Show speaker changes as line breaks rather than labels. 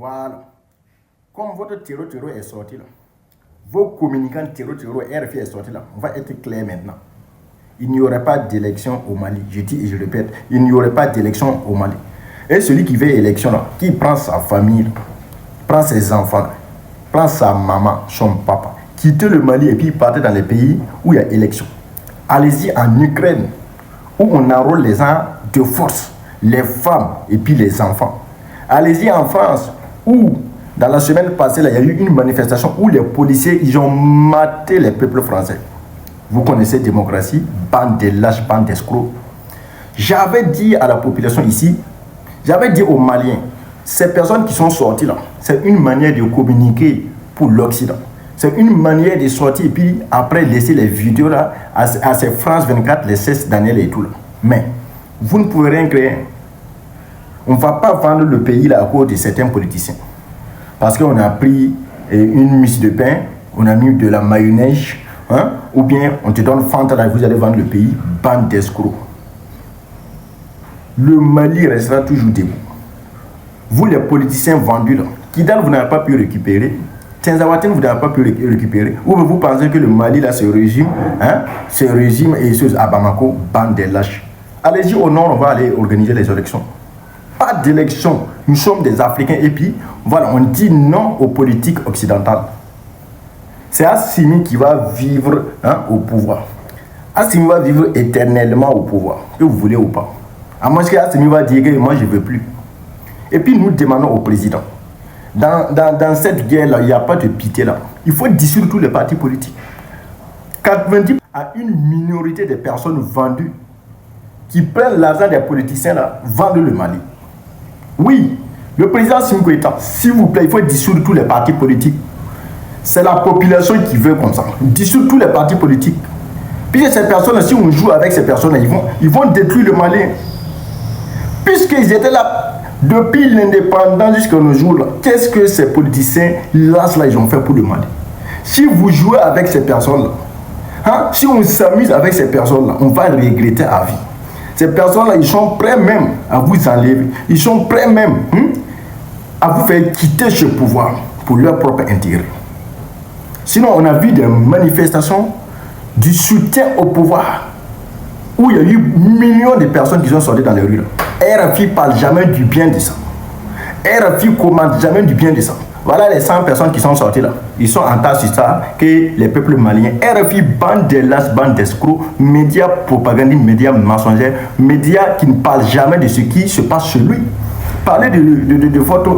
Voilà. Comme votre terreau est sorti là, vos communicants terreau RFI est sorti là, on va être clair maintenant. Il n'y aurait pas d'élection au Mali. Je dis et je répète, il n'y aurait pas d'élection au Mali. Et celui qui veut élection là, qui prend sa famille, prend ses enfants, prend sa maman, son papa, quitte le Mali et puis parte dans les pays où il y a élection. Allez-y en Ukraine, où on enrôle les gens de force, les femmes et puis les enfants. Allez-y en France, où dans la semaine passée, là, il y a eu une manifestation où les policiers ils ont maté les peuples français. Vous connaissez démocratie, bande de lâches, bande d'escrocs. J'avais dit à la population ici, j'avais dit aux Maliens, ces personnes qui sont sorties là, c'est une manière de communiquer pour l'Occident. C'est une manière de sortir et puis après laisser les vidéos là à ces France 24, les 16 Daniel et tout là. Mais vous ne pouvez rien créer. On ne va pas vendre le pays là à cause de certains politiciens. Parce qu'on a pris une mise de pain, on a mis de la mayonnaise, hein, ou bien on te donne Fanta là, vous allez vendre le pays, bande d'escrocs. Le Mali restera toujours debout. Vous les politiciens vendus là, Kidal vous n'avez pas pu récupérer, Tinzawatin vous n'avez pas pu récupérer, ou vous pensez que le Mali là, ce régime et ceux à Bamako, bande de lâches. Allez-y au nord, on va aller organiser les élections. Pas d'élection, nous sommes des Africains et puis voilà, on dit non aux politiques occidentales. C'est Assimi qui va vivre au pouvoir. Assimi va vivre éternellement au pouvoir, que vous voulez ou pas. À moins que Assimi va dire que moi je ne veux plus. Et puis nous demandons au président, dans cette guerre-là, il n'y a pas de pitié là. Il faut dissoudre tous les partis politiques. 90 à une minorité de personnes vendues qui prennent l'argent des politiciens là, vendent le Mali. Oui, le président Assimi Goïta, s'il vous plaît, il faut dissoudre tous les partis politiques. C'est la population qui veut comme ça. Dissoudre tous les partis politiques. Puis ces personnes, si on joue avec ces personnes, ils vont détruire le Mali. Puisqu'ils étaient là depuis l'indépendance jusqu'à nos jours, qu'est-ce que ces politiciens là, ils ont fait pour le Mali? Si vous jouez avec ces personnes-là, si on s'amuse avec ces personnes-là, on va regretter à vie. Ces personnes-là, ils sont prêts même à vous enlever. Ils sont prêts même à vous faire quitter ce pouvoir pour leur propre intérêt. Sinon, on a vu des manifestations du soutien au pouvoir où il y a eu millions de personnes qui sont sorties dans les rues. RFI ne parle jamais du bien de ça. RFI ne commande jamais du bien de ça. Voilà les 100 personnes qui sont sorties là. Ils sont en tas sur ça que les peuples maliens. RFI, bande de lâches, bande d'escrocs, médias propagandistes, médias mensongers, médias qui ne parlent jamais de ce qui se passe chez lui. Parlez de votre